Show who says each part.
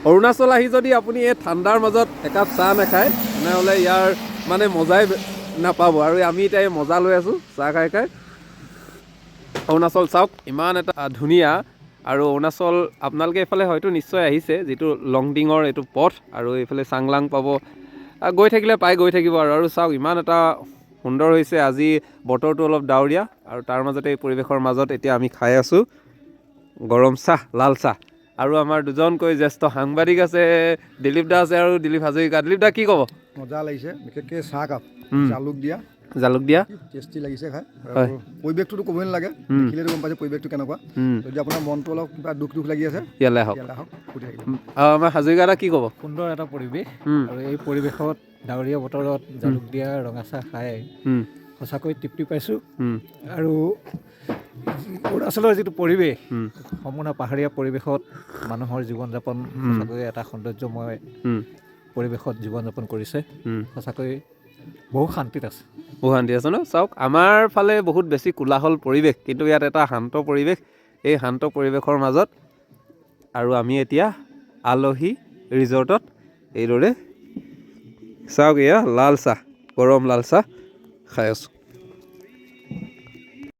Speaker 1: অৰুণাচল আহি যদি আপুনি এই ঠাণ্ডাৰ মাজত একাপ চাহ নাখায় তেনেহ'লে ইয়াৰ মানে মজাই নাপাব। আৰু আমি এতিয়া এই মজা লৈ আছোঁ চাহ খাই খাই। অৰুণাচল চাওক ইমান এটা ধুনীয়া। আৰু অৰুণাচল আপোনালোকে এইফালে হয়তো নিশ্চয় আহিছে, যিটো লংডিঙৰ এইটো পথ, আৰু এইফালে চাংলাং পাব, গৈ থাকিলে গৈ থাকিব। আৰু চাওক ইমান এটা সুন্দৰ হৈছে। আজি বতৰটো অলপ ডাৱৰীয়া, আৰু তাৰ মাজতে এই পৰিৱেশৰ মাজত এতিয়া আমি খাই আছোঁ গৰম চাহ, লাল চাহ। আৰু আমাৰ দুজনকৈ জ্যেষ্ঠ সাংবাদিক আছে, দিলীপ দা আছে আৰু দিলীপ হাজৰিকা। দিলীপ দা কি ক'ব?
Speaker 2: মজা লাগিছে, বিশেষকৈ চাহকাপ জালুক দিয়া টেষ্টি লাগিছে খাই। আৰু পৰিৱেশটোতো ক'বই নালাগে, দেখিলেতো গম পাইছে পৰিৱেশটো কেনেকুৱা। যদি আপোনাৰ মনটো অলপ কিবা দুখ লাগি আছে
Speaker 1: ইয়ালৈ আহক। আৰু আমাৰ হাজৰিকা দা কি ক'ব?
Speaker 3: সুন্দৰ এটা পৰিৱেশ, আৰু এই পৰিৱেশত ডাৱৰীয়া বতৰত জালুক দিয়া ৰঙা চাহ খাই সঁচাকৈ তৃপ্তি পাইছোঁ। আৰু অৰুণাচলৰ যিটো পৰিৱেশ, সম্পূৰ্ণ পাহাৰীয়া পৰিৱেশত মানুহৰ জীৱন যাপন সঁচাকৈ এটা সৌন্দৰ্যময় পৰিৱেশত জীৱন যাপন কৰিছে। সঁচাকৈ বহু শান্তিত আছে।
Speaker 1: বহু শান্তি আছে ন? চাওক আমাৰ ফালে বহুত বেছি কোলাহল পৰিৱেশ, কিন্তু ইয়াত এটা শান্ত পৰিৱেশ। এই শান্ত পৰিৱেশৰ মাজত আৰু আমি এতিয়া আলহী ৰিজৰ্টত এইদৰে চাওক এয়া লাল চাহ, গৰম লাল চাহ খাই আছোঁ।